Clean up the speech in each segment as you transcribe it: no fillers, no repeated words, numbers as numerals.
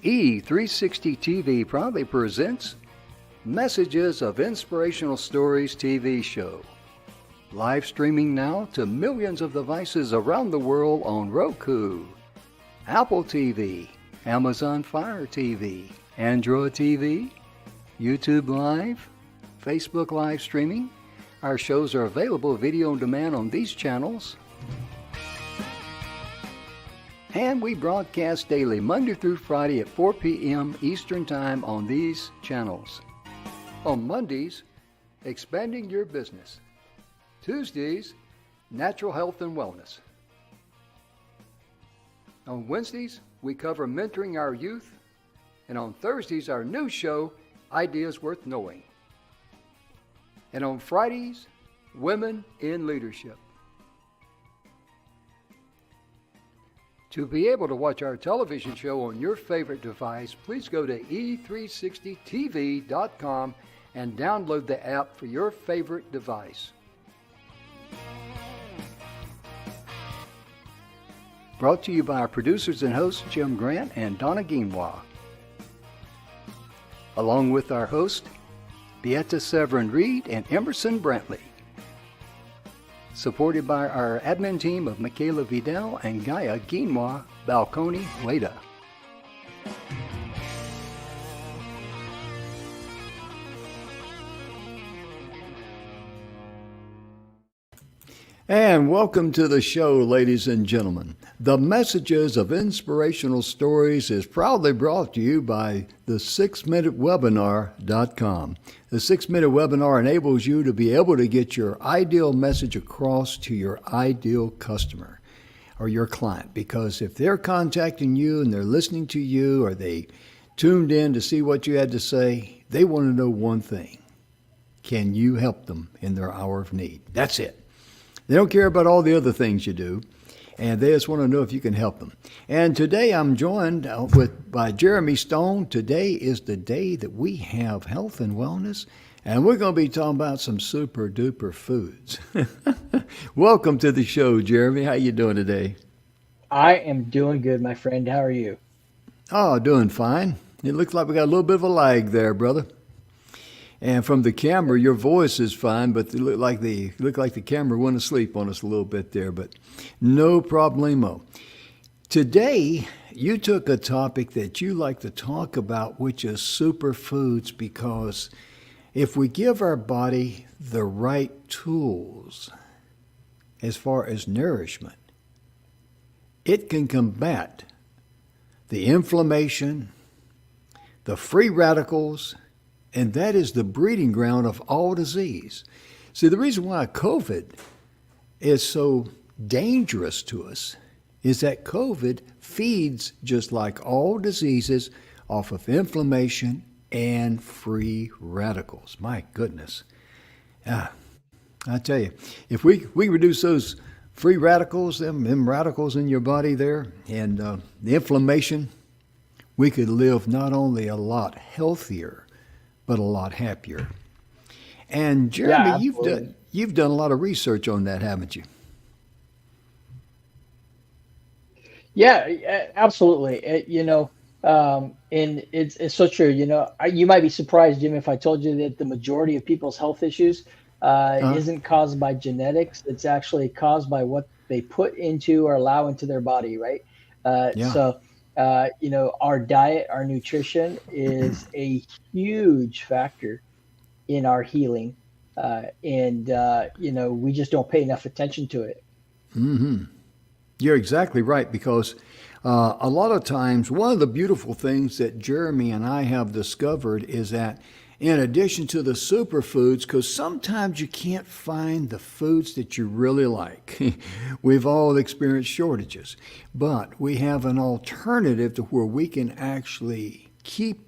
E360 TV proudly presents Messages of Inspirational Stories TV show. Live streaming now to millions of devices around the world on Roku, Apple TV, Amazon Fire TV, Android TV, YouTube Live, Facebook live streaming. Our shows are available video on demand on these channels. And we broadcast daily, Monday through Friday at 4 p.m. Eastern Time on these channels. On Mondays, Expanding Your Business. Tuesdays, Natural Health and Wellness. On Wednesdays, we cover Mentoring Our Youth. And on Thursdays, our new show, Ideas Worth Knowing. And on Fridays, Women in Leadership. To be able to watch our television show on your favorite device, please go to e360tv.com and download the app for your favorite device. Brought to you by our producers and hosts, Jim Grant and Donna Guinois. Along with our hosts, Beata Severin Reed and Emerson Brantley. Supported by our admin team of Michaela Vidal and Gaia Guinois Balconi Leda. And welcome to the show, ladies and gentlemen. The Messages of Inspirational Stories is proudly brought to you by the 6minutewebinar.com. The 6-Minute Webinar enables you to be able to get your ideal message across to your ideal customer or your client. Because if they're contacting you and they're listening to you or they tuned in to see what you had to say, they want to know one thing. Can you help them in their hour of need? That's it. They don't care about all the other things you do, and they just want to know if you can help them. And today I'm joined by Jeremy Stone. Today is the day that we have health and wellness, and we're going to be talking about some super duper foods. Welcome to the show, Jeremy. How you doing today? I am doing good, my friend. How are you? Oh, doing fine. It looks like we got a little bit of a lag there, brother. And from the camera, your voice is fine, but it looked like the camera went asleep on us a little bit there, but no problemo. Today, you took a topic that you like to talk about, which is superfoods, because if we give our body the right tools as far as nourishment, it can combat the inflammation, the free radicals, and that is the breeding ground of all disease. See, the reason why COVID is so dangerous to us is that COVID feeds, just like all diseases, off of inflammation and free radicals. My goodness. I tell you, if we reduce those free radicals, them radicals in your body there, and the inflammation, we could live not only a lot healthier, but a lot happier. And Jeremy, you've done a lot of research on that, haven't you? Yeah, absolutely. And it's so true. You might be surprised, Jim, if I told you that the majority of people's health issues isn't caused by genetics. It's actually caused by what they put into or allow into their body, right? So our diet, our nutrition is a huge factor in our healing. We just don't pay enough attention to it. Mm-hmm. You're exactly right, because a lot of times, one of the beautiful things that Jeremy and I have discovered is that in addition to the superfoods, because sometimes you can't find the foods that you really like. We've all experienced shortages, but we have an alternative to where we can actually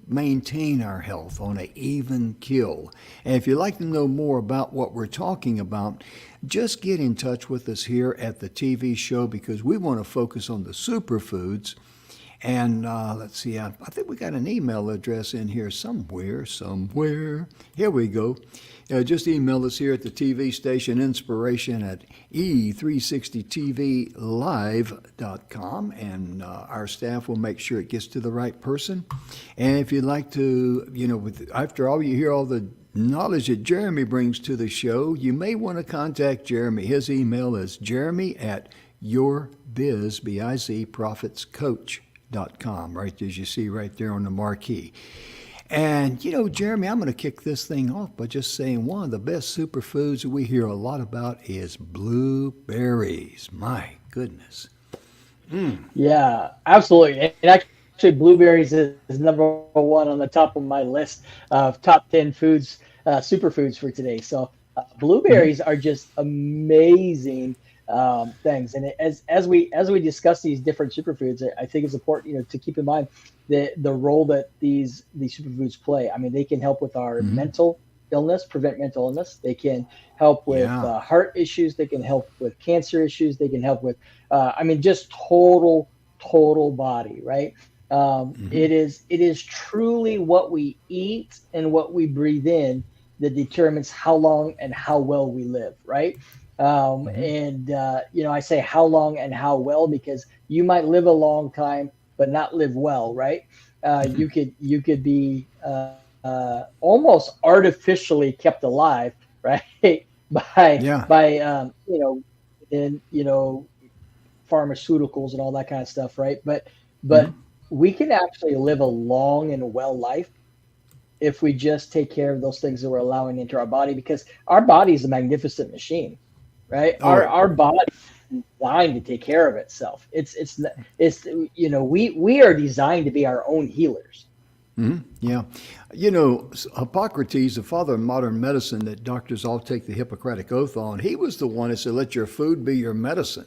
maintain our health on an even keel. And if you'd like to know more about what we're talking about, just get in touch with us here at the TV show, because we want to focus on the superfoods. And let's see, I think we got an email address in here somewhere. Here we go. Just email us here at the TV station Inspiration at e360tvlive.com, and our staff will make sure it gets to the right person. And if you'd like to, after all you hear all the knowledge that Jeremy brings to the show, you may want to contact Jeremy. His email is jeremy@yourbizprofitscoach.com, right as you see right there on the marquee. And, Jeremy, I'm going to kick this thing off by just saying one of the best superfoods that we hear a lot about is blueberries. My goodness. Yeah, absolutely. And actually, blueberries is number one on the top of my list of top 10 foods, superfoods for today. So blueberries are just amazing things. And as we discuss these different superfoods, I think it's important, to keep in mind the role that these superfoods play. I mean, they can help with our mental illness, prevent mental illness. They can help with heart issues. They can help with cancer issues. They can help with, just total body, right? It is truly what we eat and what we breathe in that determines how long and how well we live, right? I say how long and how well because you might live a long time but not live well, right? You could be almost artificially kept alive, right? by pharmaceuticals and all that kind of stuff, right? But we can actually live a long and well life if we just take care of those things that we're allowing into our body, because our body is a magnificent machine, right? Our body is designed to take care of itself. We are designed to be our own healers. Yeah. Hippocrates, the father of modern medicine that doctors all take the Hippocratic Oath on, he was the one that said, let your food be your medicine.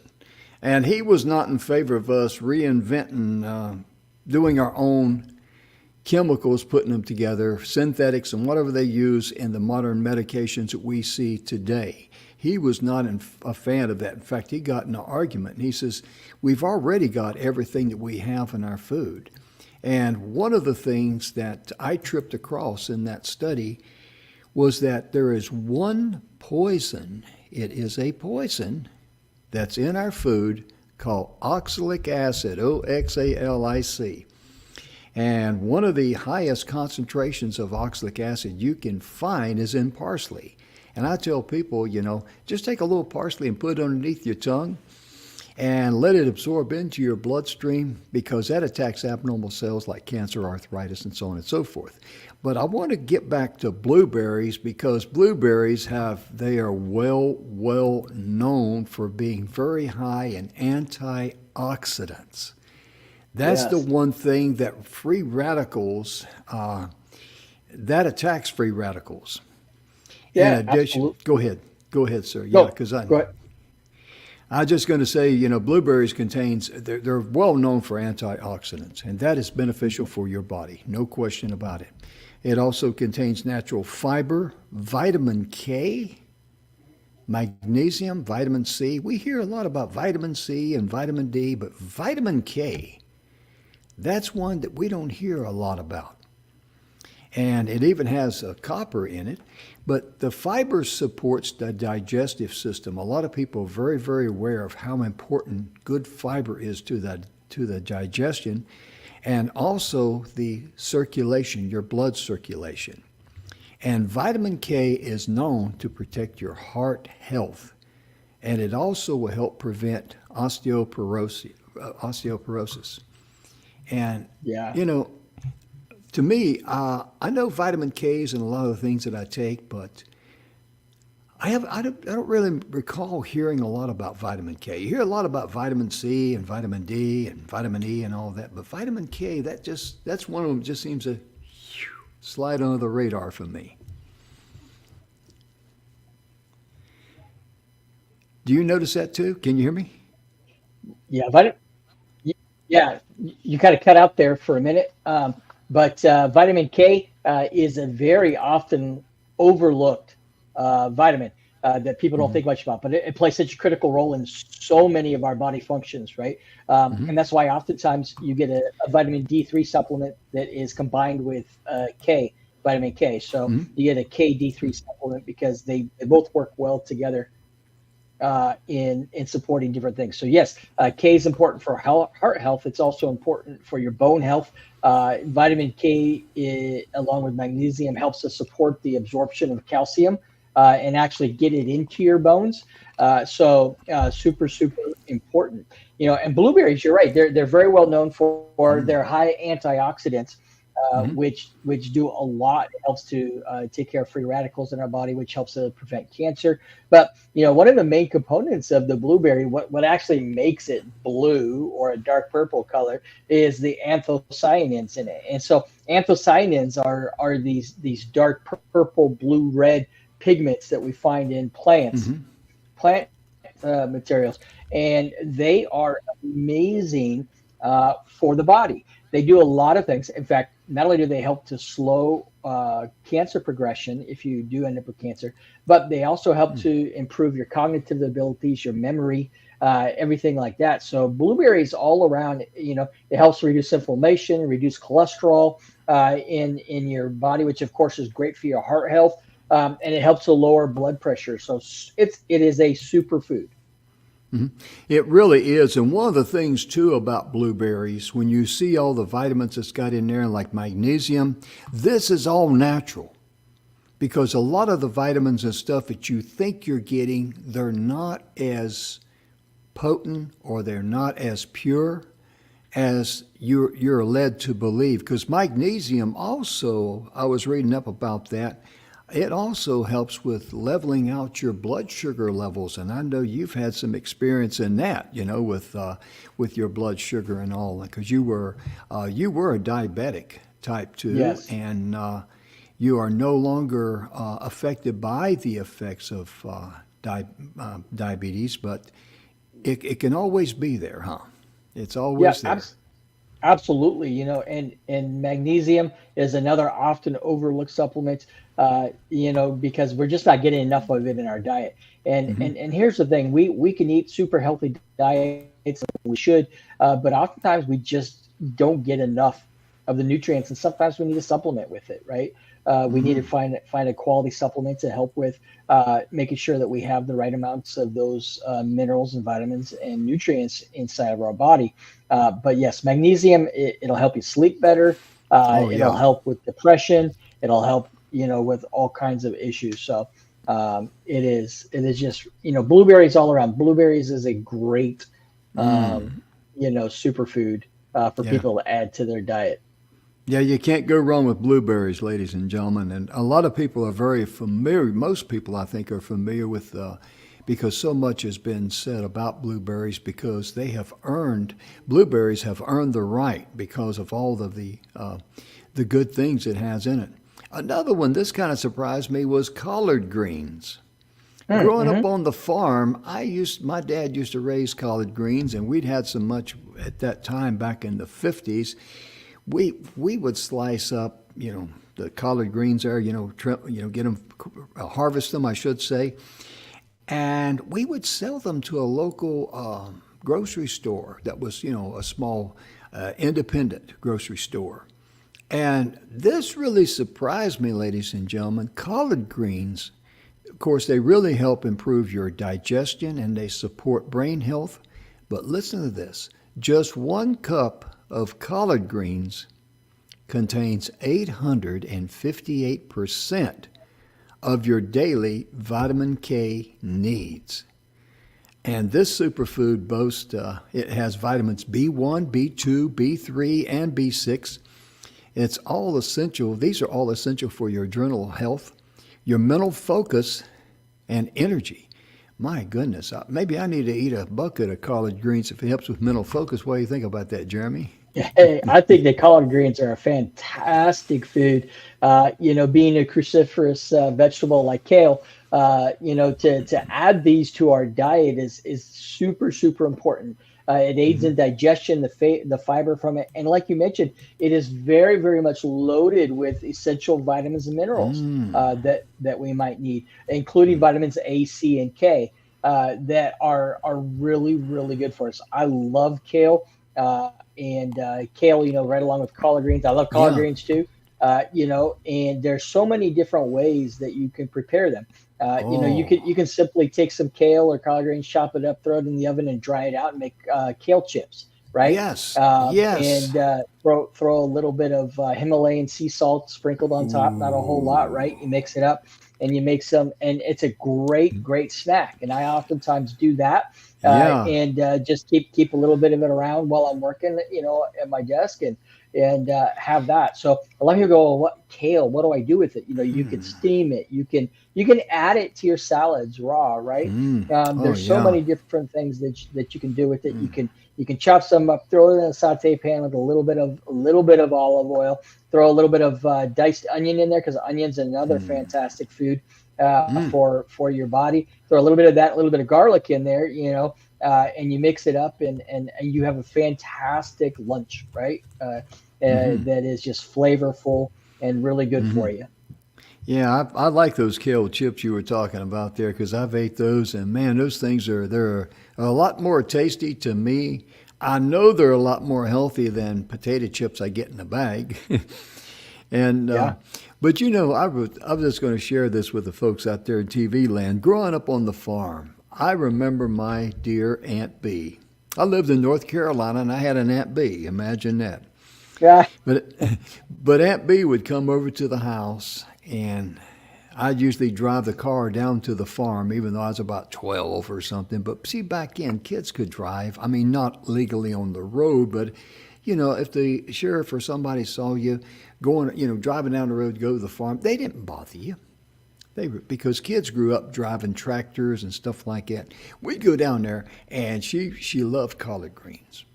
And he was not in favor of us reinventing, doing our own chemicals, putting them together, synthetics and whatever they use in the modern medications that we see today. He was not a fan of that. In fact, he got in an argument, and he says, we've already got everything that we have in our food. And one of the things that I tripped across in that study was that there is one poison. It is a poison that's in our food called oxalic acid, OXALIC. And one of the highest concentrations of oxalic acid you can find is in parsley. And I tell people, just take a little parsley and put it underneath your tongue and let it absorb into your bloodstream, because that attacks abnormal cells like cancer, arthritis, and so on and so forth. But I want to get back to blueberries, because blueberries they are well known for being very high in antioxidants. That's the one thing that free radicals, that attacks free radicals. Yeah, in addition, absolutely. Go ahead, sir. No, Yeah, because go ahead. I'm just going to say, blueberries they're well known for antioxidants, and that is beneficial for your body, no question about it. It also contains natural fiber, vitamin K, magnesium, vitamin C. We hear a lot about vitamin C and vitamin D, but vitamin K, that's one that we don't hear a lot about. And it even has copper in it. But the fiber supports the digestive system. A lot of people are very, very aware of how important good fiber is to the digestion, and also the circulation, your blood circulation. And vitamin K is known to protect your heart health, and it also will help prevent osteoporosis. And to me, I know vitamin K's and a lot of the things that I take, but I don't really recall hearing a lot about vitamin K. You hear a lot about vitamin C and vitamin D and vitamin E and all that, but vitamin K, that's one of them just seems to slide under the radar for me. Do you notice that too? Can you hear me? Yeah, you kind of cut out there for a minute. But vitamin K is a very often overlooked vitamin. that people don't think much about, but it plays such a critical role in so many of our body functions, right? And that's why oftentimes you get a vitamin D3 supplement that is combined with vitamin K. So you get a KD3 supplement because they both work well together in supporting different things. So yes, K is important for heart health. It's also important for your bone health. Vitamin K, along with magnesium, helps to support the absorption of calcium and actually get it into your bones. So super important. And blueberries, you're right. They're very well known for their high antioxidants. Which do a lot. It helps to take care of free radicals in our body, which helps to prevent cancer. But one of the main components of the blueberry, what actually makes it blue or a dark purple color, is the anthocyanins in it. And so anthocyanins are these dark purple, blue, red pigments that we find in plant materials, and they are amazing for the body. They do a lot of things. In fact, not only do they help to slow cancer progression if you do end up with cancer, but they also help to improve your cognitive abilities, your memory, everything like that. So blueberries all around, it helps reduce inflammation, reduce cholesterol in your body, which of course is great for your heart health, and it helps to lower blood pressure. So it is a superfood. It really is. And one of the things, too, about blueberries, when you see all the vitamins it's got in there, like magnesium, this is all natural. Because a lot of the vitamins and stuff that you think you're getting, they're not as potent or they're not as pure as you're led to believe. Because magnesium also, I was reading up about that, it also helps with leveling out your blood sugar levels, and I know you've had some experience in that, with your blood sugar and all, because you were a diabetic type 2, Yes. and you are no longer affected by the effects of diabetes, but it can always be there, huh? It's always there. Absolutely, and magnesium is another often overlooked supplement, because we're just not getting enough of it in our diet. And here's the thing: we can eat super healthy diets, we should, but oftentimes we just don't get enough of the nutrients, and sometimes we need to supplement with it, right? We need to find a quality supplement to help with making sure that we have the right amounts of those minerals and vitamins and nutrients inside of our body. But yes, magnesium, it'll help you sleep better. It'll help with depression. It'll help, with all kinds of issues. So it is just, blueberries all around. Blueberries is a great, superfood for people to add to their diet. Yeah, you can't go wrong with blueberries, ladies and gentlemen. And a lot of people are very familiar, most people I think are familiar with, because so much has been said about blueberries, because blueberries have earned the right because of all of the good things it has in it. Another one, this kind of surprised me, was collard greens. Growing up on the farm, my dad used to raise collard greens, and we'd had so much at that time back in the 50s. We would slice up, the collard greens there, get them, harvest them, I should say, and we would sell them to a local grocery store that was, a small independent grocery store. And this really surprised me, ladies and gentlemen. Collard greens, of course, they really help improve your digestion and they support brain health. But listen to this, just 1 cup of collard greens contains 858% of your daily vitamin K needs. And this superfood boasts, it has vitamins B1, B2, B3, and B6. It's all essential. These are all essential for your adrenal health, your mental focus, and energy. My goodness, maybe I need to eat a bucket of collard greens if it helps with mental focus. What do you think about that, Jeremy? Hey, I think the collard greens are a fantastic food. Being a cruciferous vegetable like kale, to add these to our diet is super, super important. It aids in digestion, the fiber from it, and like you mentioned, it is very, very much loaded with essential vitamins and minerals that we might need, including vitamins A, C, and K, that are really, really good for us. I love kale, and kale, right along with collard greens. I love collard Yeah. greens too. And there's so many different ways that you can prepare them. You Oh, can simply take some kale or collard greens, chop it up, throw it in the oven, and dry it out, and make kale chips, right? yes. And Yes. throw a little bit of Himalayan sea salt sprinkled on top, not a whole lot, Ooh. right? You mix it up, and you make some, and it's a great, great snack. And I oftentimes do that, Yeah. and just keep a little bit of it around while I'm working, at my desk, and have that. So a lot of people go, well, what kale? What do I do with it? You can steam it. You can add it to your salads raw, right? Oh, There's so yeah. many different things that you can do with it. You can chop some up, throw it in a saute pan with a little bit of olive oil. Throw a little bit of diced onion in there because onion's another fantastic food for your body. Throw a little bit of that, a little bit of garlic in there, and you mix it up, and you have a fantastic lunch, right? That is just flavorful and really good for you. Yeah, I like those kale chips you were talking about there because I've ate those, and man, those things they're a lot more tasty to me. I know they're a lot more healthy than potato chips I get in a bag. And Yeah. but I'm just going to share this with the folks out there in TV land. Growing up on the farm, I remember my dear Aunt B. I lived in North Carolina, and I had an Aunt B. Imagine that. Yeah. But but Aunt B would come over to the house, and I'd usually drive the car down to the farm, even though I was about 12 or something. But see, back then, kids could drive. I mean, not legally on the road, but if the sheriff or somebody saw you going, driving down the road to go to the farm, they didn't bother you. Because kids grew up driving tractors and stuff like that. We'd go down there, and she loved collard greens.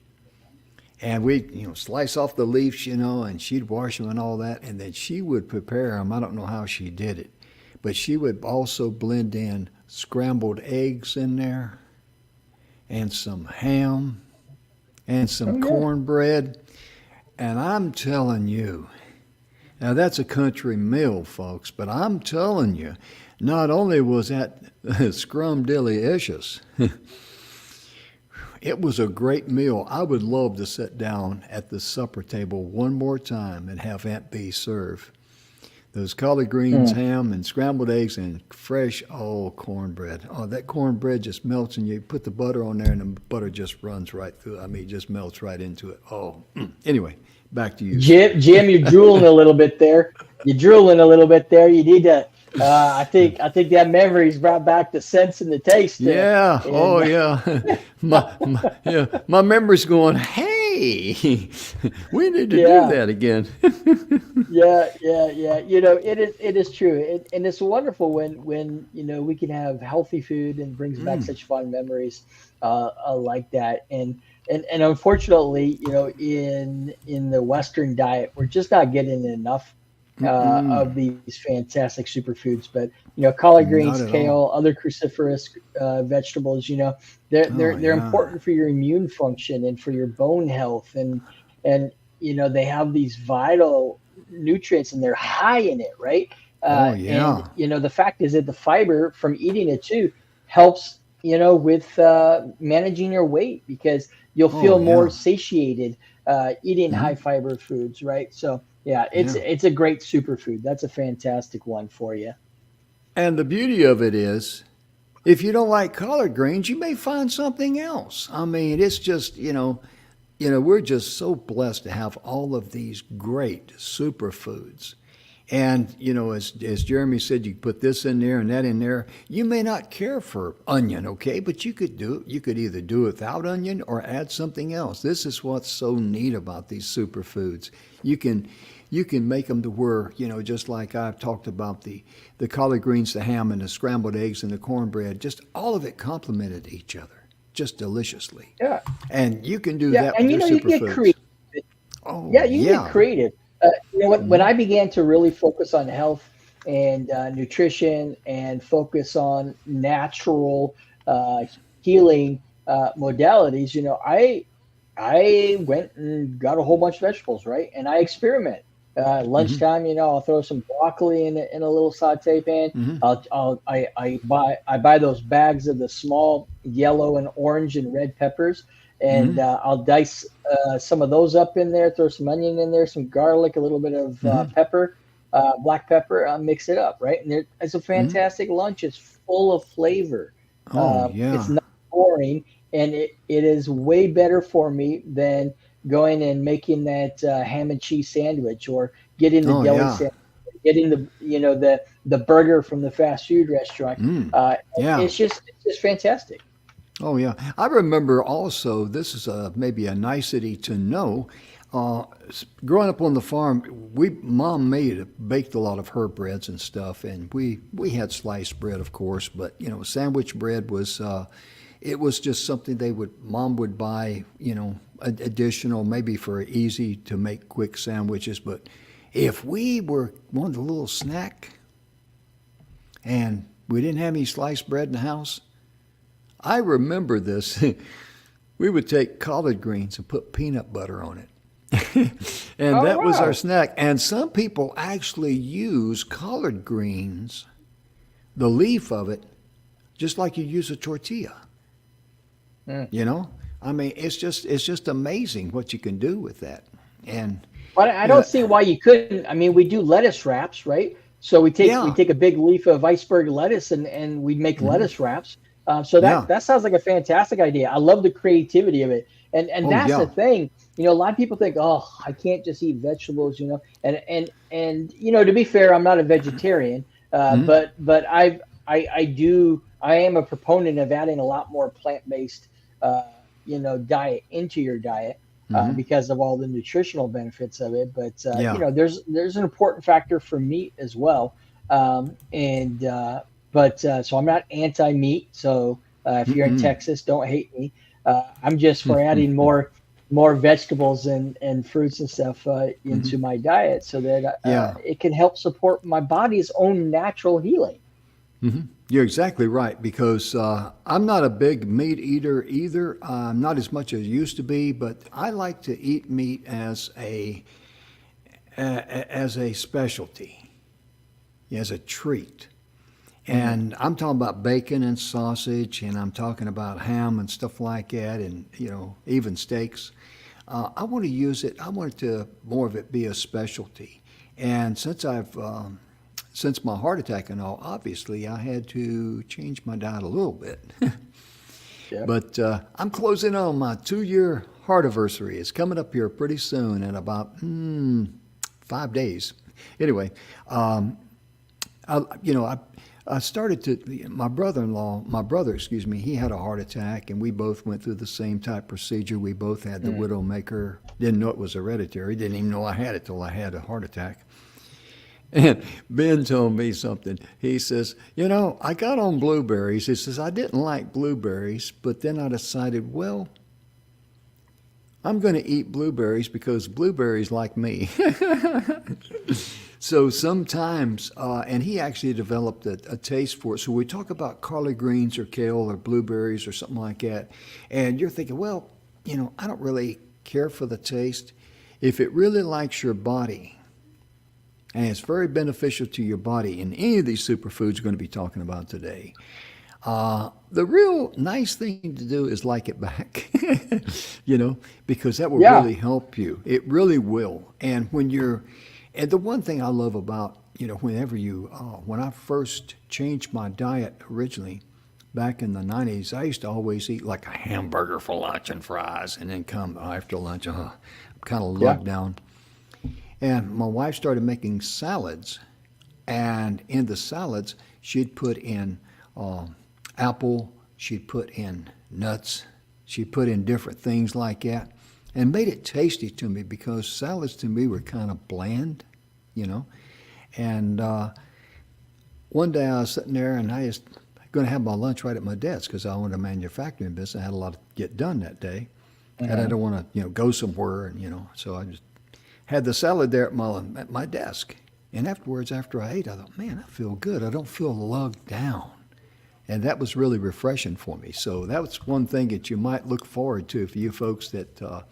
And we'd, slice off the leaves, and she'd wash them and all that. And then she would prepare them. I don't know how she did it. But she would also blend in scrambled eggs in there and some ham and some Oh yeah. cornbread. And I'm telling you, now that's a country meal, folks, but I'm telling you, not only was that scrumdiddlyicious, it was a great meal. I would love to sit down at the supper table one more time and have Aunt B serve those collard greens, Mm. ham, and scrambled eggs, and fresh cornbread. Oh, that cornbread just melts, and you put the butter on there, and the butter just runs right through. I mean, it just melts right into it. Oh, anyway, back to you, sir. Jim, you're drooling a little bit there. You're drooling a little bit there. You need to. I think that memory's brought back the sense and the taste there. Yeah. Oh, And yeah. My memory's going. Hey, we need to do yeah, that again. yeah. It is true, and it's wonderful when we can have healthy food and brings back such fun memories like that. And unfortunately, in the Western diet, we're just not getting enough of these fantastic superfoods. But collard Not greens, at all. kale, other cruciferous vegetables, they're Oh, they're they're yeah. important for your immune function and for your bone health, and they have these vital nutrients, and they're high in it, right? Oh, And yeah. the fact is that the fiber from eating it too helps with managing your weight, because you'll Oh, feel more yeah. satiated eating high fiber foods, right? So yeah, it's Yeah. it's a great superfood. That's a fantastic one for you. And the beauty of it is, if you don't like collard greens, you may find something else. I mean, it's just, we're just so blessed to have all of these great superfoods. And, as Jeremy said, you put this in there and that in there. You may not care for onion, okay? But you could either do without onion or add something else. This is what's so neat about these superfoods. You can you can make them to where, just like I've talked about the collard greens, the ham, and the scrambled eggs and the cornbread, just all of it complemented each other just deliciously. Yeah, And you can do yeah, that with and your you can get creative. superfoods. Oh, Yeah, you can get yeah. creative. When I began to really focus on health and nutrition and focus on natural uh, healing, modalities, I went and got a whole bunch of vegetables, right? And I experiment. Mm-hmm. Lunchtime, I'll throw some broccoli in a little saute pan. Mm-hmm. I buy those bags of the small yellow and orange and red peppers, and Mm-hmm. I'll dice some of those up in there. Throw some onion in there, some garlic, a little bit of Mm-hmm. pepper, black pepper. Mix it up, right? And it's a Mm-hmm. fantastic lunch. It's full of flavor. Oh It's yeah. not boring, and it is way better for me than going and making that ham and cheese sandwich, or getting the Oh deli yeah. sandwich, getting the burger from the fast food restaurant. Mm. Uh, Yeah. it's just fantastic. Oh yeah. I remember also. This is maybe a nicety to know. Growing up on the farm, mom baked a lot of her breads and stuff, and we had sliced bread, of course, but sandwich bread was. It was just something mom would buy, additional, maybe for easy to make quick sandwiches. But if we wanted a little snack and we didn't have any sliced bread in the house, I remember this. We would take collard greens and put peanut butter on it. And Oh that was our wow. snack. And some people actually use collard greens, the leaf of it, just like you use a tortilla. Mm. You know, I mean, it's just amazing what you can do with that. And But I you know, don't see why you couldn't. I mean, we do lettuce wraps, right? So we yeah, take a big leaf of iceberg lettuce, and we make hmm, lettuce wraps. So yeah, that sounds like a fantastic idea. I love the creativity of it, and oh that's the yeah, thing. A lot of people think, oh, I can't just eat vegetables, and to be fair, I'm not a vegetarian, hmm, I am a proponent of adding a lot more plant-based, diet into your diet, hmm, because of all the nutritional benefits of it. But yeah, there's an important factor for meat as well. And but So I'm not anti-meat. So if you're in mm-mm, Texas, don't hate me. I'm just for adding more vegetables and fruits and stuff hmm, into my diet, so that yeah. it can help support my body's own natural healing. Hmm. You're exactly right because I'm not a big meat eater either. Not as much as I used to be, but I like to eat meat as a specialty, as a treat. Mm. And I'm talking about bacon and sausage, and I'm talking about ham and stuff like that, and even steaks. I want to use it. I want it to more of it be a specialty. And since my heart attack and all, obviously I had to change my diet a little bit. Yeah. But I'm closing on my 2-year heart anniversary. It's coming up here pretty soon in about 5 days. Anyway, um, I, you know, I started to, my brother, excuse me, he had a heart attack, and we both went through the same type procedure. We both had the Mm. widowmaker. Didn't know it was hereditary. Didn't even know I had it till I had a heart attack. And Ben told me something. He says, I got on blueberries. He says, I didn't like blueberries, but then I decided, well, I'm going to eat blueberries because blueberries like me. So sometimes, and he actually developed a taste for it. So we talk about collard greens or kale or blueberries or something like that. And you're thinking, well, I don't really care for the taste. If it really likes your body, and it's very beneficial to your body in any of these superfoods we're going to be talking about today, the real nice thing to do is like it back, because that will Yeah. really help you. It really will. And the one thing I love about, when I first changed my diet originally back in the 90s, I used to always eat like a hamburger for lunch and fries, and then come after lunch, I'm kind of Yeah. lugged down. And my wife started making salads, and in the salads, she'd put in uh, apple, she'd put in nuts, she'd put in different things like that, and made it tasty to me because salads to me were kind of bland, you know. And one day I was sitting there and I was going to have my lunch right at my desk because I owned a manufacturing business. I had a lot to get done that day, and I Hmm. don't want to, go somewhere, and so I just had the salad there at my desk. And afterwards, after I ate, I thought, man, I feel good. I don't feel lugged down. And that was really refreshing for me. So that was one thing that you might look forward to for you folks that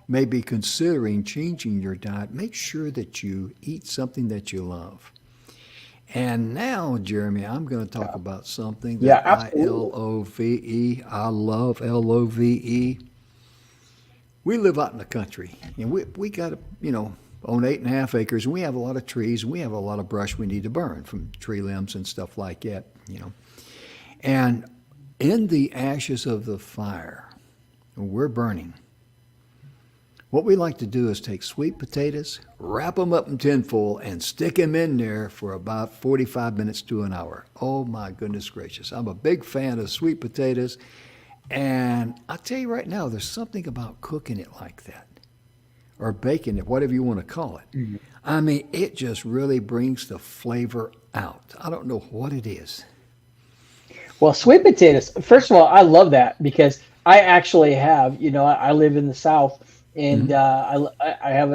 may be considering changing your diet. Make sure that you eat something that you love. And now, Jeremy, I'm going to talk about something Yeah, that absolutely. I love LOVE. We live out in the country, and we got to, own 8.5 acres, and we have a lot of trees, and we have a lot of brush we need to burn from tree limbs and stuff like that. And in the ashes of the fire, we're burning. What we like to do is take sweet potatoes, wrap them up in tinfoil, and stick them in there for about 45 minutes to an hour. Oh my goodness gracious. I'm a big fan of sweet potatoes. And I'll tell you right now, there's something about cooking it like that, or baking it, whatever you want to call it. Mhm. I mean, it just really brings the flavor out. I don't know what it is. Well, sweet potatoes. First of all, I love that because I actually have, I live in the South, and Hmm. I have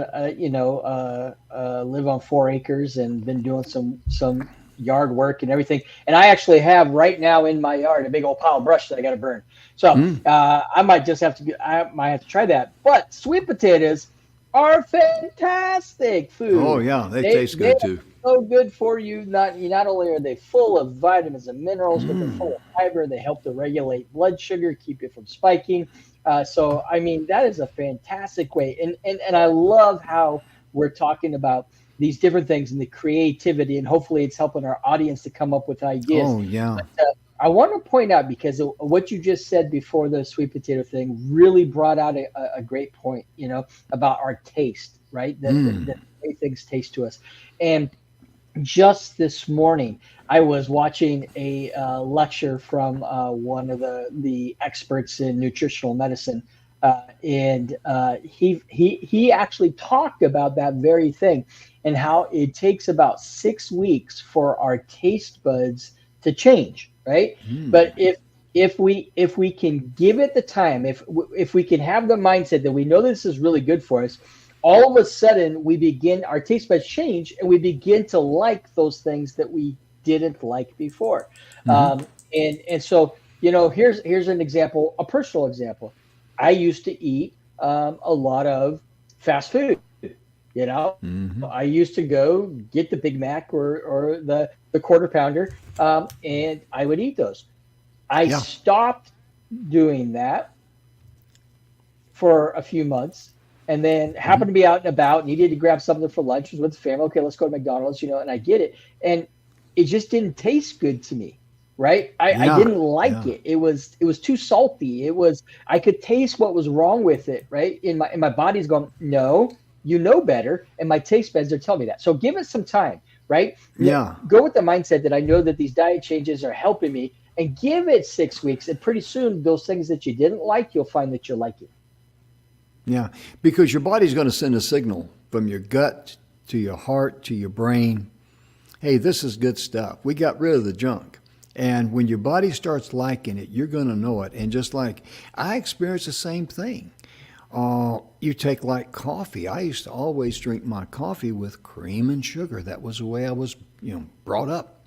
live on 4 acres and been doing some yard work and everything. And I actually have right now in my yard a big old pile of brush that I got to burn. So Mm. I might just have to, I might have to try that. But sweet potatoes are fantastic Oh, food. yeah, they They taste they good too. so good for you. Not only are they full of vitamins and minerals, but they're Mm. full of fiber. They help to regulate blood sugar, keep it from spiking. So I mean, that is a fantastic way. And I love how we're talking about these different things and the creativity, and hopefully it's helping our audience to come up with ideas. Oh, yeah. But I want to point out, because of what you just said before the sweet potato thing really brought out a great point, about our taste, right? The Mm. way things taste to us. And just this morning, I was watching a lecture from one of the experts in nutritional medicine, and he actually talked about that very thing, and how it takes about 6 weeks for our taste buds to change, right? But Mm. if we can give it the time, if we can have the mindset that we know this is really good for us, all of a sudden our taste buds change, and we begin to like those things that we didn't like before. Hmm. And so, here's an example, a personal example. I used to eat a lot of fast food. you know Hmm. I used to go get the Big Mac, or the quarter pounder, and I would eat those. I Yeah. stopped doing that for a few months, and then Hmm. happened to be out and about, needed to grab something for lunch, was with the family. Okay, let's go to McDonald's, and I get it. And it just didn't taste good to me. Right. I Yeah. didn't like Yeah. it was too salty. I could taste what was wrong with it, right? In my body's going, no, you know better. And my taste buds are telling me that. So give it some time, right? Yeah. Go with the mindset that I know that these diet changes are helping me, and give it 6 weeks. And pretty soon, those things that you didn't like, you'll find that you like it. Yeah. Because your body's going to send a signal from your gut to your heart to your brain. Hey, this is good stuff. We got rid of the junk. And when your body starts liking it, you're going to know it. And just like I experienced the same thing. You take like coffee. I used to always drink my coffee with cream and sugar. That was the way I was, brought up.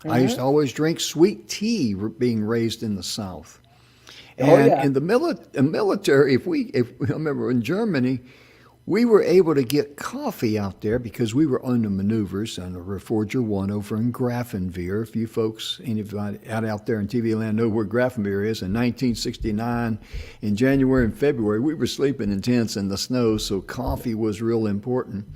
I used to Hmm. always drink sweet tea, being raised in the South. Oh And yeah. in the military, if I remember in Germany, we were able to get coffee out there because we were on the maneuvers on the Reforger One over in Grafenwehr. If you folks, anybody out there in TV land know where Grafenwehr is, in 1969, in January and February, we were sleeping in tents in the snow, so coffee was real important.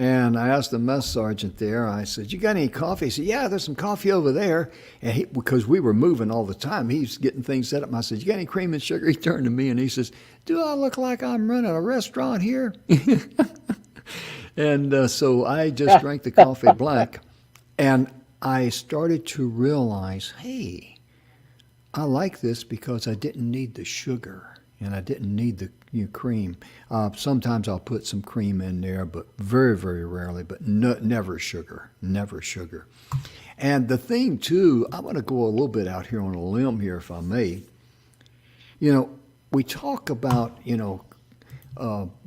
And I asked the mess sergeant there, I said, "You got any coffee?" He said, "Yeah, there's some coffee over there." And because we were moving all the time, he's getting things set up. I said, "You got any cream and sugar?" He turned to me and he says, "Do I look like I'm running a restaurant here?" And so I just drank the coffee black. And I started to realize, hey, I like this because I didn't need the sugar and I didn't need the cream. Sometimes I'll put some cream in there, but very, very rarely, but never sugar, never sugar. And the thing too, I'm going to go a little bit out here on a limb here, if I may. You know, we talk about,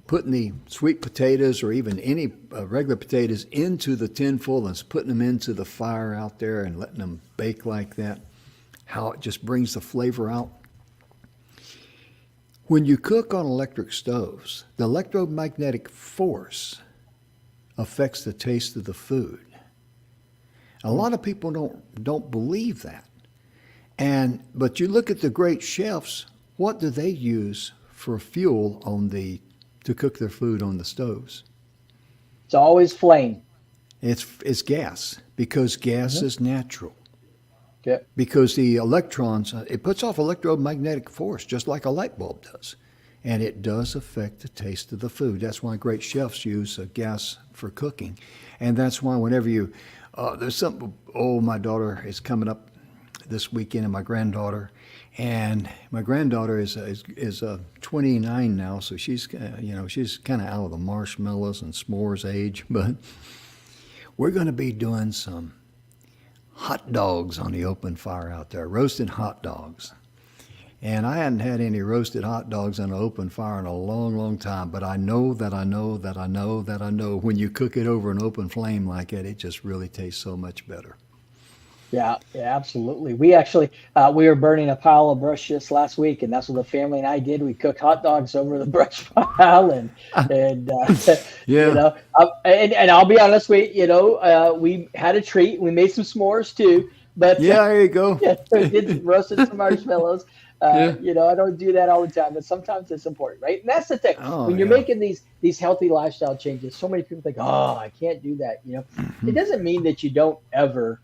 putting the sweet potatoes or even any regular potatoes into the tin foil and putting them into the fire out there and letting them bake like that. how it just brings the flavor out. When you cook on electric stoves, the electromagnetic force affects the taste of the food. A lot of people don't believe that. But you look at the great chefs, what do they use for fuel to cook their food on the stoves? It's always flame. It's gas, because gas is natural. Okay. Because the electrons, it puts off electromagnetic force just like a light bulb does. And it does affect the taste of the food. That's why great chefs use gas for cooking. And that's why whenever there's something, my daughter is coming up this weekend, and my granddaughter. And my granddaughter is 29 now, so she's she's kind of out of the marshmallows and s'mores age. But we're going to be doing some hot dogs on the open fire out there, roasted hot dogs. And I hadn't had any roasted hot dogs on an open fire in a long, long time. But I know when you cook it over an open flame like that, it just really tastes so much better. Yeah, absolutely. We actually we were burning a pile of brush just last week, and that's what the family and I did. We cooked hot dogs over the brush pile, and Yeah. and I'll be honest, we had a treat. We made some s'mores too, but Yeah, there you go. we did roasted some marshmallows. Yeah. I don't do that all the time, but sometimes it's important, right? And that's the thing. Oh, when you're yeah. making these healthy lifestyle changes, so many people think, "Oh, I can't do that." It doesn't mean that you don't ever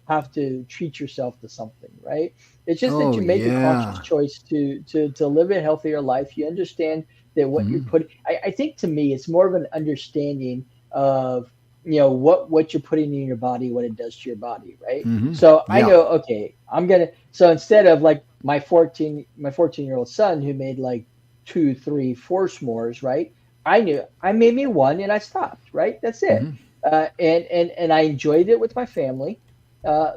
have to treat yourself to something, right? It's just that you make a conscious choice to live a healthier life. You understand that what you're putting. I think to me, it's more of an understanding of what you're putting in your body, what it does to your body, right? So I know, okay, so instead of like my 14-year-old son who made like 2, 3, 4 s'mores, right? I made me one and I stopped, right? That's it. And I enjoyed it with my family.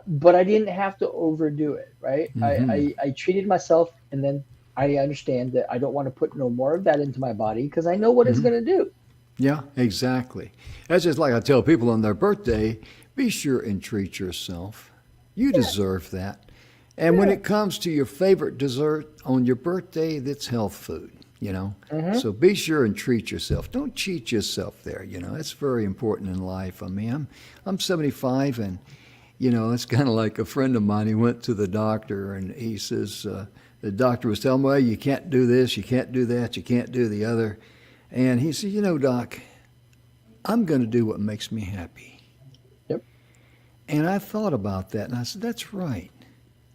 But I didn't have to overdo it, right? I treated myself, and then I understand that I don't want to put no more of that into my body because I know what it's going to do. Yeah, exactly. That's just like I tell people on their birthday, be sure and treat yourself. You deserve that. And when it comes to your favorite dessert on your birthday, that's health food, So be sure and treat yourself. Don't cheat yourself there, It's very important in life. I mean, I'm 75, and it's kind of like a friend of mine. He went to the doctor, and he says, the doctor was telling him, well, you can't do this, you can't do that, you can't do the other. And he said, Doc, I'm going to do what makes me happy. Yep. And I thought about that, and I said, that's right.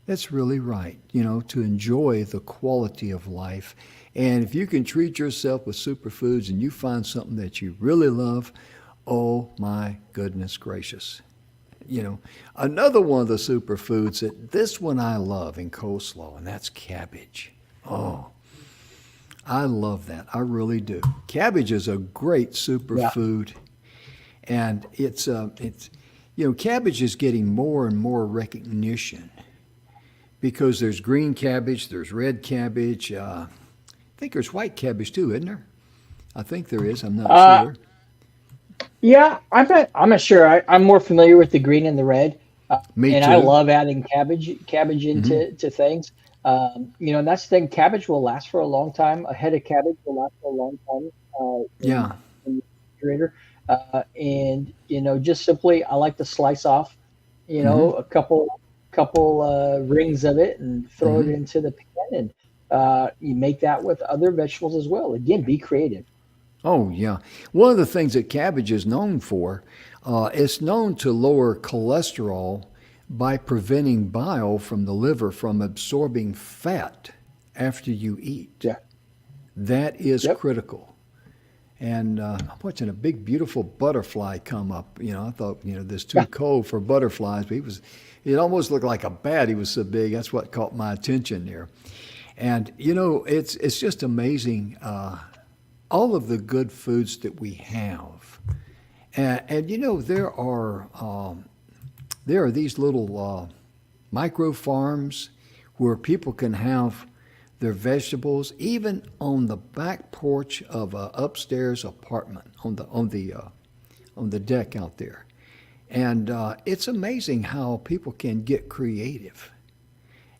That's really right, to enjoy the quality of life. And if you can treat yourself with superfoods and you find something that you really love, oh my goodness gracious. Another one of the superfoods, this one I love in coleslaw, and that's cabbage. Oh, I love that. I really do. Cabbage is a great superfood, and it's cabbage is getting more and more recognition because there's green cabbage, there's red cabbage. I think there's white cabbage too, isn't there? I think there is. I'm not sure. Yeah, I'm not sure. I'm more familiar with the green and the red. Me and too. I love adding cabbage into things. And that's the thing. Cabbage will last for a long time. A head of cabbage will last for a long time. In the refrigerator. And just simply, I like to slice off, a couple rings of it and throw it into the pan, and you make that with other vegetables as well. Again, be creative. Oh, yeah. One of the things that cabbage is known for, it's known to lower cholesterol by preventing bile from the liver from absorbing fat after you eat. Yeah. That is critical. And I'm watching a big, beautiful butterfly come up. I thought, this too cold for butterflies, but it almost looked like a bat. He was so big. That's what caught my attention there. And, it's just amazing. All of the good foods that we have, and there are these little micro farms where people can have their vegetables even on the back porch of a upstairs apartment on the deck out there, and it's amazing how people can get creative.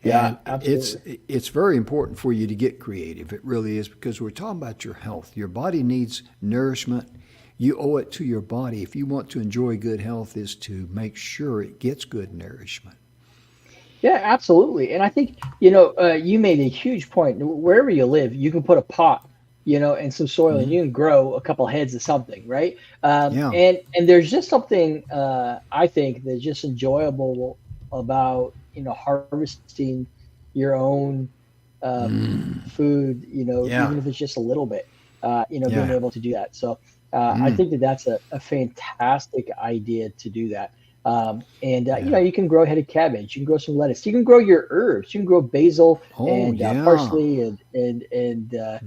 Yeah, And absolutely. it's very important for you to get creative. It really is, because we're talking about your health. Your body needs nourishment. You owe it to your body. If you want to enjoy good health, is to make sure it gets good nourishment. Yeah, absolutely. And I think, you made a huge point. Wherever you live, you can put a pot, and some soil, and Hmm. you can grow a couple heads of something, right? Yeah. And there's just something, I think, that's just enjoyable about, harvesting your own food, Yeah. even if it's just a little bit, being Yeah. able to do that. So I Mm. think that that's a fantastic idea to do that. And Yeah. you can grow a head of cabbage, you can grow some lettuce, you can grow your herbs, you can grow basil Oh, and yeah. parsley and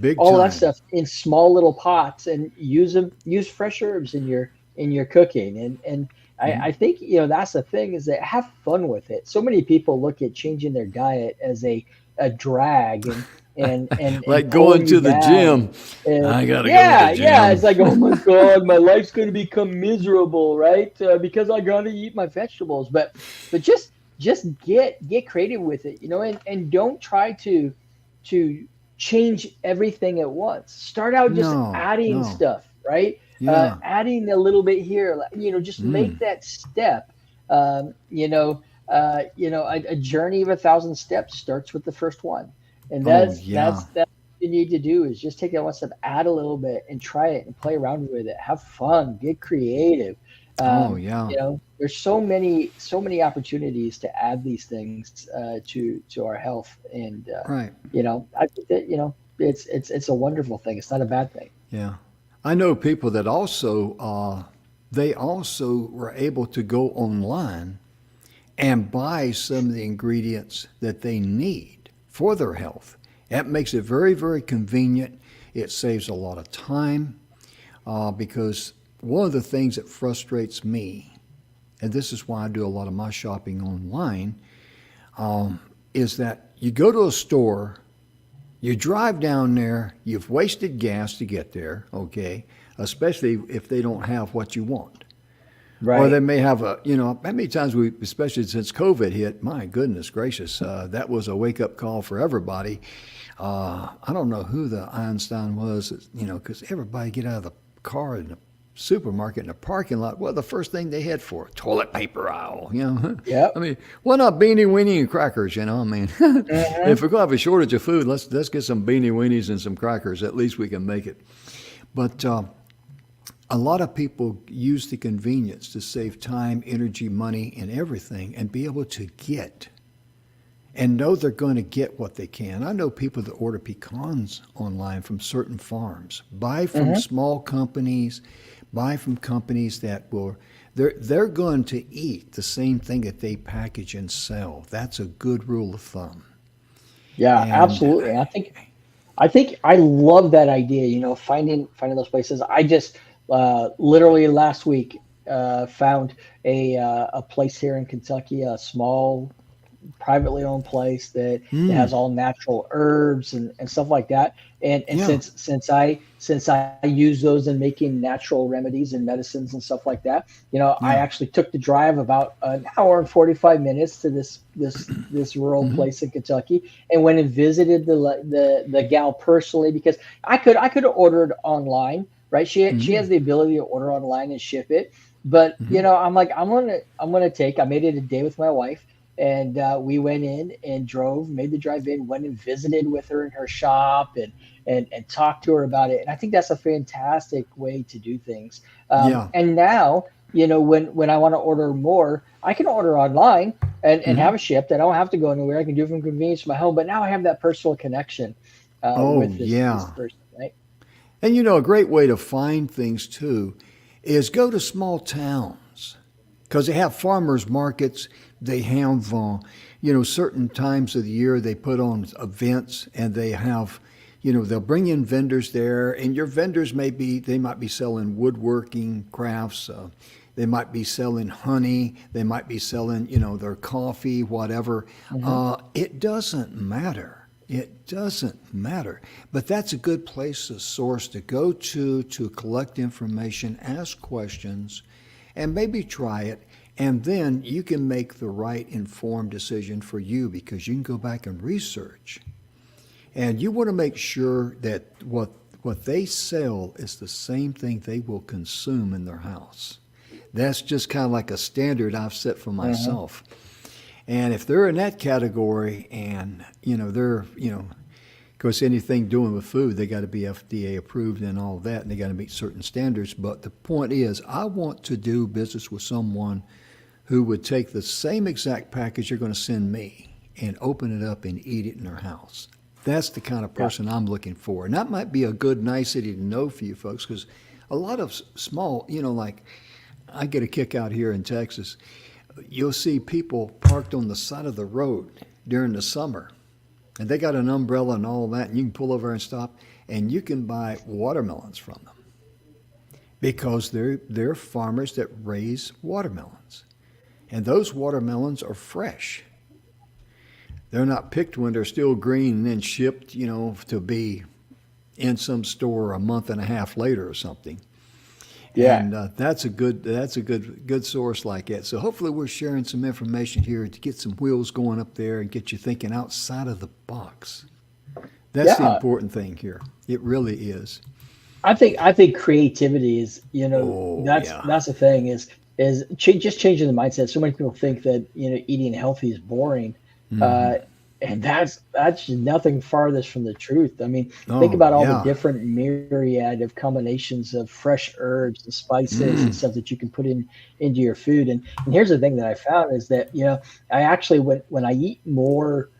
Big all of that time. stuff in small little pots, and use fresh herbs in your cooking. And I Mhm. think that's the thing, is that have fun with it. So many people look at changing their diet as a drag, and Like going pulling you to the down. gym. And I gotta go to the yeah, yeah, gym. it's like, oh my God, my life's going to become miserable, right? Because I got to eat my vegetables. But just get creative with it, and don't try to change everything at once. Start out just No, adding no. stuff, right? Yeah. Adding a little bit here, just make Mm. that step. A journey of 1,000 steps starts with the first one, and Oh, that's yeah. that's that you need to do, is just take that one step, add a little bit, and try it and play around with it. Have fun, get creative. Oh, yeah. There's so many opportunities to add these things to our health, and Right. I think that it's a wonderful thing. It's not a bad thing. Yeah. I know people that also, they also were able to go online and buy some of the ingredients that they need for their health. That makes it very, very convenient. It saves a lot of time, because one of the things that frustrates me, and this is why I do a lot of my shopping online, is that you go to a store, you drive down there, you've wasted gas to get there, okay, especially if they don't have what you want. Or they Right. may have how many times especially since COVID hit, my goodness gracious, that was a wake up call for everybody. I don't know who the Einstein was, because everybody get out of the car in the supermarket in the parking lot. Well, the first thing they head for, toilet paper aisle. I Yep. mean, why not beanie weenie and crackers? I mean, if Hmm. we're gonna have a shortage of food, let's get some beanie weenies and some crackers. At least we can make it. But a lot of people use the convenience to save time, energy, money, and everything, and be able to get and know they're going to get what they can. I know people that order pecans online from certain farms, buy from Hmm. small companies, buy from companies that will. They're going to eat the same thing that they package and sell. That's a good rule of thumb. Yeah, And absolutely. I think I love that idea, finding those places. I just literally last week found a place here in Kentucky, a small privately owned place that has all natural herbs and stuff like that. And yeah, since I use those in making natural remedies and medicines and stuff like that, I yeah, actually took the drive about an hour and 45 minutes to this rural place in Kentucky, and went and visited the gal personally, because I could have ordered online, right? She has the ability to order online and ship it. But I'm like, I'm gonna take. I made it a day with my wife, and we went in and made the drive in, went and visited with her in her shop, and talked to her about it. And I think that's a fantastic way to do things. yeah. And now, when I want to order more, I can order online and Hmm. have it shipped. I don't have to go anywhere. I can do it from convenience of my home. But now I have that personal connection Oh, with this yeah. person, right? And a great way to find things too is go to small towns, because they have farmers markets. They have, certain times of the year they put on events, and they have, they'll bring in vendors there, and your vendors they might be selling woodworking crafts. They might be selling honey. They might be selling, their coffee, whatever. Hmm. It doesn't matter. It doesn't matter. But that's a good place, a source to go to collect information, ask questions, and maybe try it. And then you can make the right informed decision for you because you can go back and research. And you want to make sure that what they sell is the same thing they will consume in their house. That's just kind of like a standard I've set for myself. And if they're in that category and, they're, of course, anything doing with food, they got to be FDA approved and all that, and they got to meet certain standards. But the point is, I want to do business with someone who would take the same exact package you're going to send me and open it up and eat it in their house. That's the kind of person I'm looking for. And that might be a good nicety to know for you folks, because a lot of small, like I get a kick out here in Texas. You'll see people parked on the side of the road during the summer, and they got an umbrella and all that, and you can pull over and stop, and you can buy watermelons from them because they're farmers that raise watermelons. And those watermelons are fresh. They're not picked when they're still green and then shipped, to be in some store a month and a half later or something. Yeah. And that's a good source like that. So hopefully we're sharing some information here to get some wheels going up there and get you thinking outside of the box. That's the important thing here. It really is. I think creativity is, that's the thing is just changing the mindset. So many people think that, eating healthy is boring. And that's nothing farthest from the truth. I mean, think about all the different myriad of combinations of fresh herbs and spices and stuff that you can put into your food. And here's the thing that I found is that, I actually, when I eat more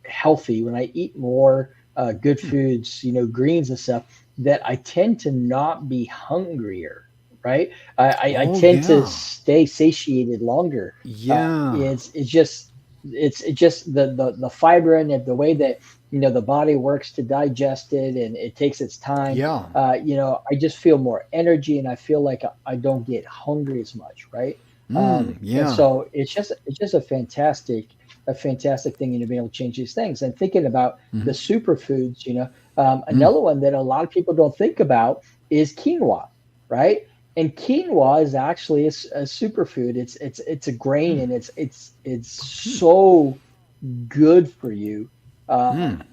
healthy, when I eat more good foods, greens and stuff, that I tend to not be hungrier. Right. I tend to stay satiated longer. Yeah. It's just the fiber in it, the way that, the body works to digest it and it takes its time. Yeah. I just feel more energy and I feel like I don't get hungry as much. Right. And so it's just a fantastic thing to be able to change these things. And thinking about the superfoods, another one that a lot of people don't think about is quinoa. Right. And quinoa is actually a superfood. It's a grain, and it's so good for you. It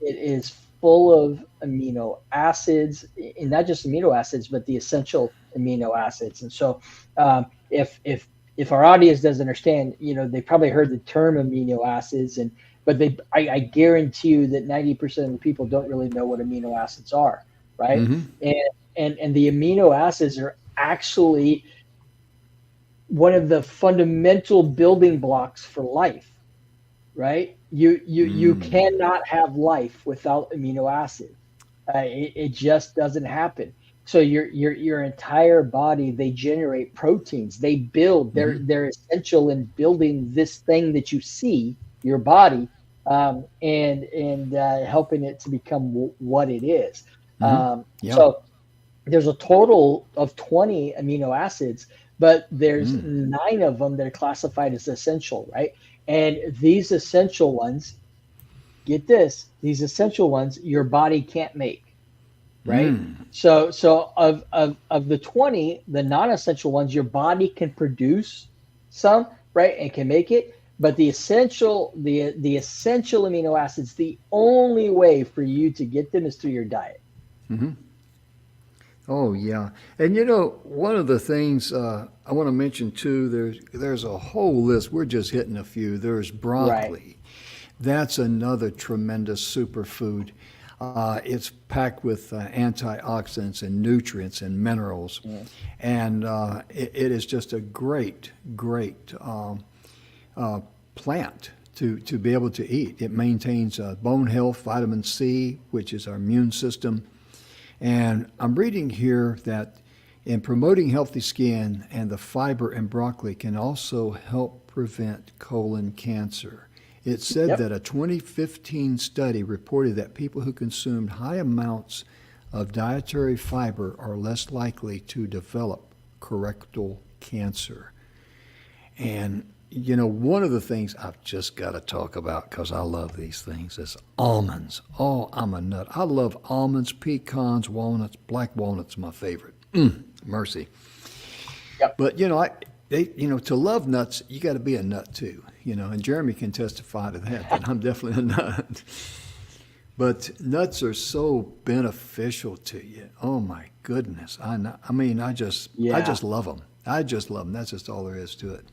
is full of amino acids, and not just amino acids, but the essential amino acids. And so, if our audience doesn't understand, they probably heard the term amino acids, but I guarantee you that 90% of the people don't really know what amino acids are, right? And the amino acids are actually one of the fundamental building blocks for life, right? You cannot have life without amino acids. It just doesn't happen. So your entire body, they generate proteins. They build. They're essential in building this thing that you see, your body, and helping it to become what it is. So there's a total of 20 amino acids, but there's 9 of them that are classified as essential, right? And these essential ones, get this, these essential ones your body can't make, right? So of the 20, the non-essential ones, your body can produce some, right, and can make it. But the essential amino acids, the only way for you to get them is through your diet. Oh, yeah. And one of the things I want to mention too, there's a whole list. We're just hitting a few. There's broccoli. Right. That's another tremendous superfood. It's packed with antioxidants and nutrients and minerals. And it is just a great plant to be able to eat. It maintains bone health, vitamin C, which is our immune system. And I'm reading here that in promoting healthy skin, and the fiber in broccoli can also help prevent colon cancer. It said that a 2015 study reported that people who consumed high amounts of dietary fiber are less likely to develop colorectal cancer. And one of the things I've just got to talk about, because I love these things, is almonds. Oh, I'm a nut. I love almonds, pecans, walnuts. Black walnuts, my favorite. Mercy. But to love nuts, you got to be a nut too, and Jeremy can testify to that I'm definitely a nut. But nuts are so beneficial to you. Oh my goodness. I just love them. I just love them. That's just all there is to it.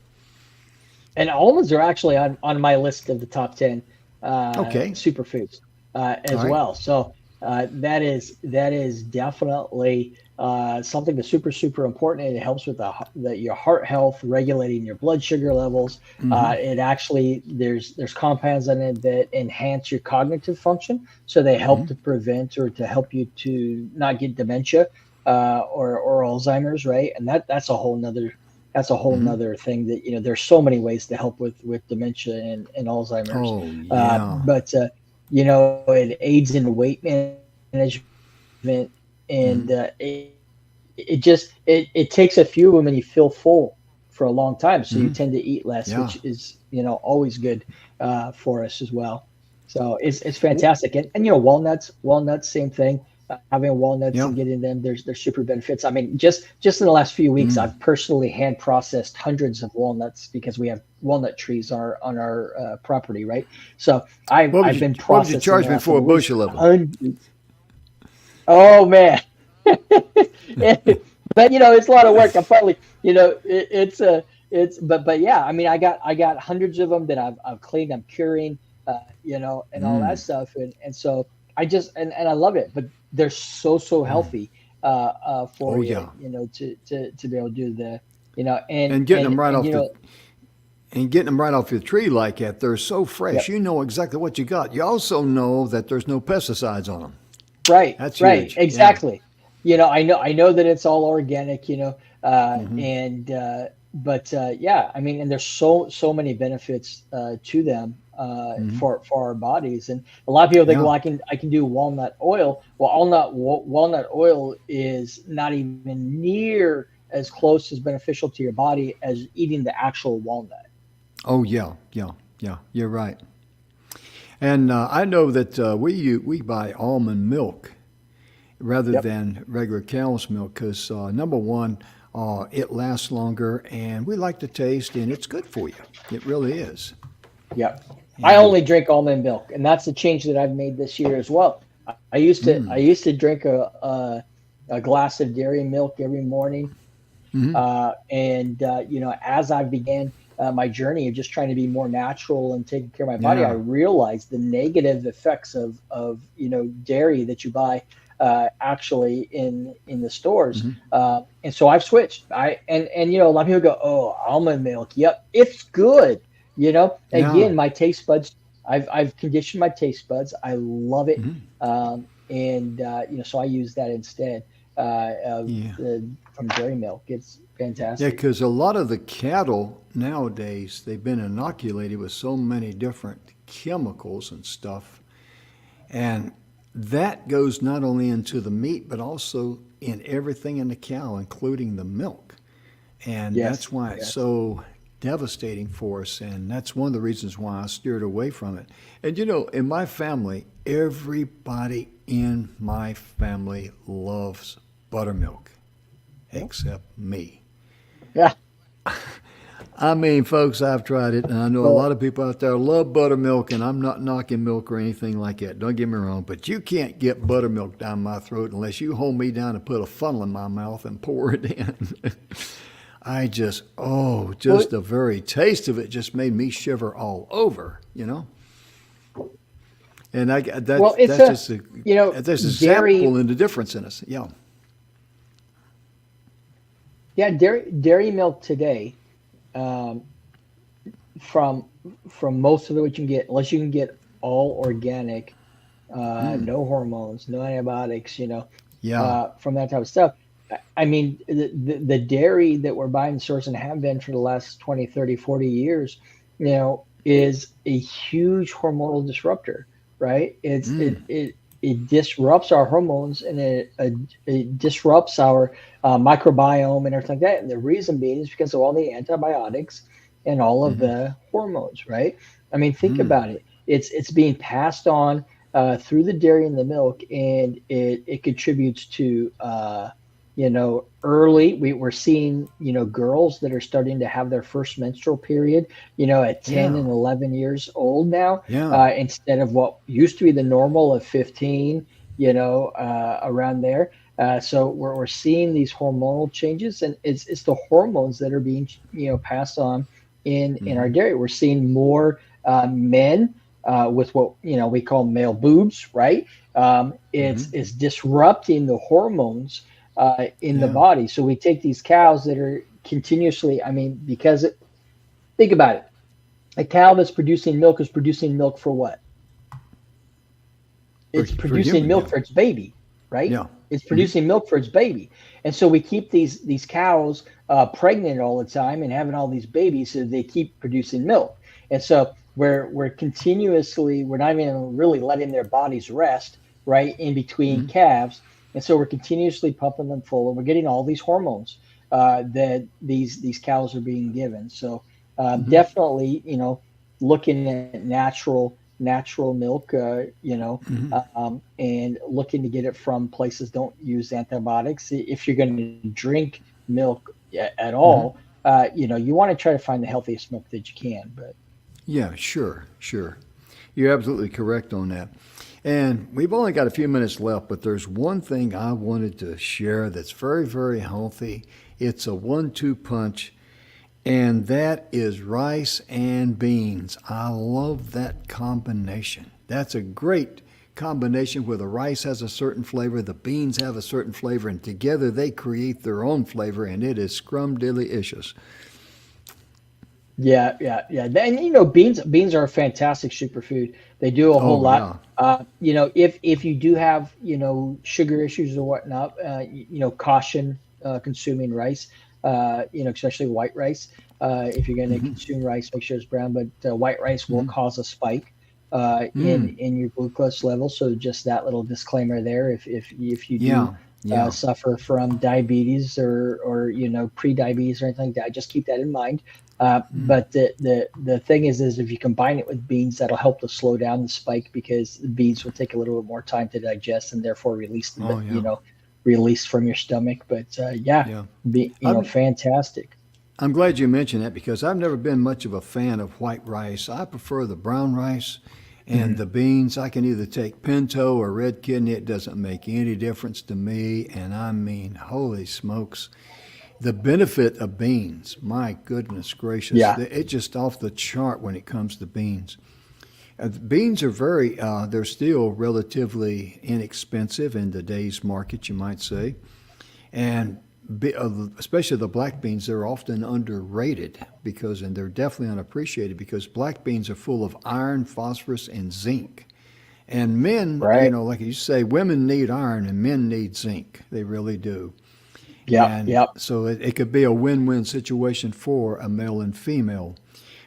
And almonds are actually on my list of the top 10 Okay. superfoods All as right. well. So that is definitely something that's super important, and it helps with your heart health, regulating your blood sugar levels. It actually there's compounds in it that enhance your cognitive function, so they help to prevent or to help you to not get dementia or Alzheimer's, right? And that's a whole nother thing that there's so many ways to help with dementia and Alzheimer's. Oh yeah. But it aids in weight management, and it takes a few of them and you feel full for a long time, so you tend to eat less, Yeah. which is always good for us as well. So it's fantastic. And walnuts, same thing. Having walnuts Yeah. and getting them, there's super benefits. I mean, just in the last few weeks, I've personally hand processed hundreds of walnuts because we have walnut trees on our property, right? So I've been What would you processing charge me that for a at least bushel of them? hundreds. Oh man. But it's a lot of work. I'm probably, but yeah, I mean, I got hundreds of them that I've cleaned, I'm curing, and all that stuff. And so and I love it, but they're so healthy, for Oh you, yeah. to be able to do And getting them right off your tree like that, they're so fresh. yep. You know exactly what you got. You also know that there's no pesticides on them. Right, That's right, huge. Yeah. exactly. I know that it's all organic, and but yeah, I mean, and there's so many benefits to them for our bodies, and a lot of people think, Yeah. well, I can do walnut oil. Well, walnut oil is not even near as close as beneficial to your body as eating the actual walnut. Oh yeah. Yeah. Yeah. You're right. And I know that we buy almond milk rather Yep, than regular cow's milk because number one, it lasts longer, and we like the taste, and it's good for you. It really is. yep. I And only drink almond milk, and that's the change that I've made this year as well. I used to drink a glass of dairy milk every morning, and as I began my journey of just trying to be more natural and taking care of my body, I yeah. realized the negative effects of dairy that you buy actually in the stores, and so I've switched. A lot of people go, "Oh, almond milk, yep, it's good." Yeah. Again, my taste buds. I've conditioned my taste buds. I love it, and so I use that instead of Yeah. from dairy milk. It's Yeah, fantastic. because a lot of the cattle nowadays, they've been inoculated with so many different chemicals and stuff. And that goes not only into the meat, but also in everything in the cow, including the milk. And that's Yes, why it's yes. so devastating for us. And that's one of the reasons why I steered away from it. And in my family, everybody in my family loves buttermilk Yep. except me. Yeah. I mean, folks, I've tried it, and I know a Well, lot of people out there love buttermilk, and I'm not knocking milk or anything like that. Don't get me wrong, but you can't get buttermilk down my throat unless you hold me down and put a funnel in my mouth and pour it in. well, Just the very taste of it just made me shiver all over. And well, it's that's just a that's a dairy. example in the difference in us. Yeah. Yeah, dairy milk today, um, from most of it what you can get, unless you can get all organic, no hormones, no antibiotics, Yeah. from that type of stuff. I mean, the dairy that we're buying in stores and have been for the last 20, 30, 40 years, is a huge hormonal disruptor, right? It disrupts our hormones, and it disrupts our microbiome and everything like that. And the reason being is because of all the antibiotics and all of the hormones, right? I mean, think about it. It's being passed on through the dairy and the milk, and it contributes to early. We're seeing, girls that are starting to have their first menstrual period, at 10 Yeah. and 11 years old now, Yeah. instead of what used to be the normal of 15, around there. So we're seeing these hormonal changes, and it's the hormones that are being, passed on in our Mm-hmm. dairy. We're seeing more men with what we call male boobs, right? Mm-hmm. It's disrupting the hormones in the Yeah. body. So we take these cows that are continuously, I mean, because think about it, a cow that's producing milk is producing milk for what? It's For producing human, milk yeah. for its baby, right? Yeah. It's Mm-hmm. producing milk for its baby, and so we keep these cows pregnant all the time and having all these babies, so they keep producing milk. And so we're continuously, we're not even really letting their bodies rest, right, in between Mm-hmm. calves, and so we're continuously pumping them full, and we're getting all these hormones that these cows are being given. So Mm-hmm. definitely, looking at natural milk, Mm-hmm. and looking to get it from places don't use antibiotics. If you're going to drink milk at Mm-hmm. all, you want to try to find the healthiest milk that you can. But Yeah, sure, sure. You're absolutely correct on that. And we've only got a few minutes left, but there's one thing I wanted to share that's very, very healthy. It's a 1-2 punch, and that is rice and beans. I love that combination. That's a great combination where the rice has a certain flavor, the beans have a certain flavor, and together they create their own flavor, and it is scrumdiddlyicious. yeah. And beans are a fantastic superfood. They do a whole Oh, lot. yeah. If you do have sugar issues or whatnot, caution consuming rice. Especially white rice. If you're going to Hmm. consume rice, make sure it's brown. But white rice will Hmm. cause a spike Mm. in your glucose level. So just that little disclaimer there. If you do Yeah, yeah. suffer from diabetes or pre-diabetes or anything like that, just keep that in mind. Mm. But the thing is if you combine it with beans, that'll help to slow down the spike because the beans will take a little bit more time to digest and therefore Oh, yeah. release from your stomach. But yeah, Yeah. be I'm fantastic. I'm glad you mentioned that because I've never been much of a fan of white rice. I prefer the brown rice and Mhm. the beans. I can either take pinto or red kidney. It doesn't make any difference to me. And I mean, holy smokes. The benefit of beans, my goodness gracious, Yeah, it's just off the chart when it comes to beans. Beans are they're still relatively inexpensive in today's market, you might say. And especially the black beans, they're often underrated and they're definitely unappreciated because black beans are full of iron, phosphorus, and zinc. And men, right. like you say, women need iron and men need zinc. They really do. Yep, And yep. so it could be a win-win situation for a male and female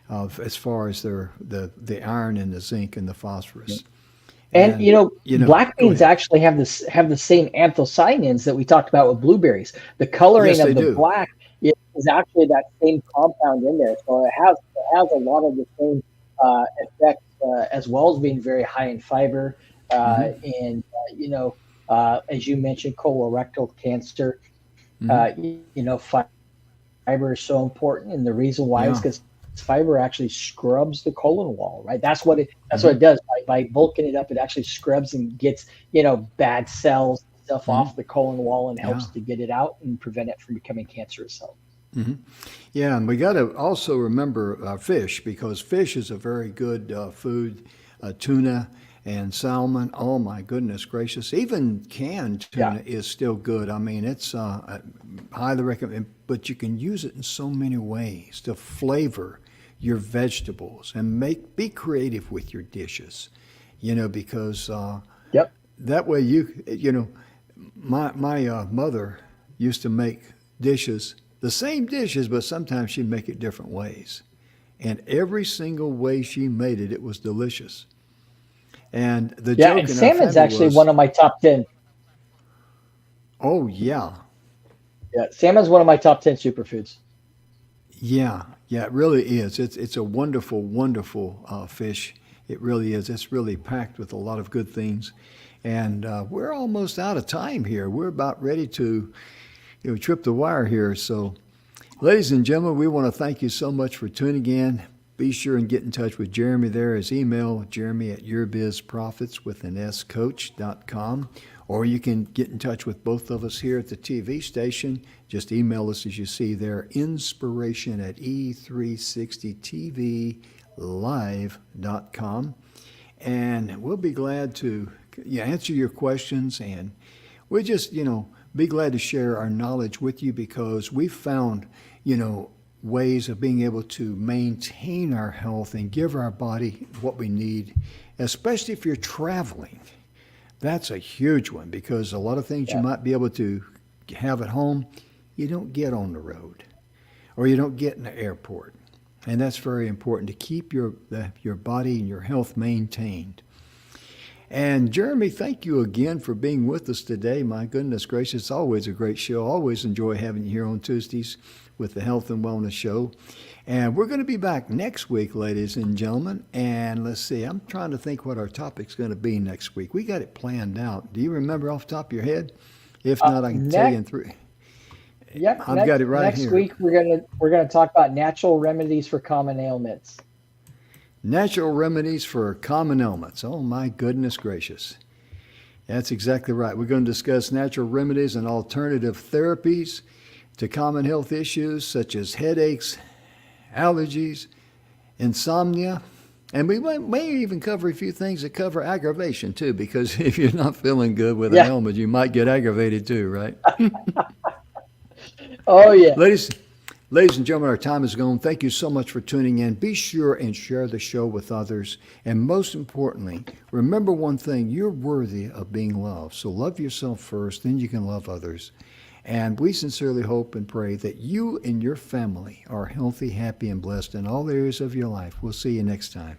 as far as the iron and the zinc and the phosphorus. And And, black go beans ahead. actually have the same anthocyanins that we talked about with blueberries. The coloring Yes, they of the do. black is actually that same compound in there, so it has a lot of the same effects, as well as being very high in fiber. Hmm. And as you mentioned, colorectal cancer. Hmm. Fiber is so important, and the reason why is Yeah. because fiber actually scrubs the colon wall, right? That's what Hmm. it does. By bulking it up, it actually scrubs and gets bad cells stuff Hmm. off the colon wall and Yeah. helps to get it out and prevent it from becoming cancerous cells. Hmm. Yeah, and we got to also remember fish because fish is a very good food. Tuna and salmon. Oh my goodness gracious! Even canned Yeah, tuna is still good. I mean, it's highly recommend, but you can use it in so many ways to flavor your vegetables and be creative with your dishes. Because yep. that way my mother used to make dishes, the same dishes, but sometimes she'd make it different ways. And every single way she made it, it was delicious. And the Yeah, and joke in our salmon's family actually one was, of my top 10. oh, yeah, Yeah, salmon's one of my top 10 superfoods. yeah, yeah, it really is. It's a wonderful, wonderful fish. It really is. It's really packed with a lot of good things. And we're almost out of time here. We're about ready to trip the wire here. So, ladies and gentlemen, we want to thank you so much for tuning in. Be sure and get in touch with Jeremy there. His email, jeremy@yourbizprofitswithanscoach.com. Or you can get in touch with both of us here at the TV station. Just email us as you see there, inspiration@e360tvlive.com. And we'll be glad to answer your questions. And we'll just, be glad to share our knowledge with you, because we've found, ways of being able to maintain our health and give our body what we need, especially if you're traveling. That's a huge one, because a lot of things you might be able to have at home, you don't get on the road, or you don't get in the airport. And that's very important, to keep your body and your health maintained. And Jeremy, thank you again for being with us today. My goodness gracious, it's always a great show. Always enjoy having you here on Tuesdays with the Health and Wellness Show. And we're going to be back next week, ladies and gentlemen. And let's see, I'm trying to think what our topic's going to be next week. We got it planned out. Do you remember off the top of your head? If not, I can tell you in three. Yep, I've got it right here. Next week we're gonna talk about natural remedies for common ailments. Natural remedies for common ailments. Oh my goodness gracious. That's exactly right. We're going to discuss natural remedies and alternative therapies to common health issues such as headaches, allergies, insomnia, and we may even cover a few things that cover aggravation too, because if you're not feeling good with an ailment, you might get aggravated too, right? Oh yeah. Ladies and gentlemen, our time is gone. Thank you so much for tuning in. Be sure and share the show with others. And most importantly, remember one thing, you're worthy of being loved. So love yourself first, then you can love others. And we sincerely hope and pray that you and your family are healthy, happy, and blessed in all areas of your life. We'll see you next time.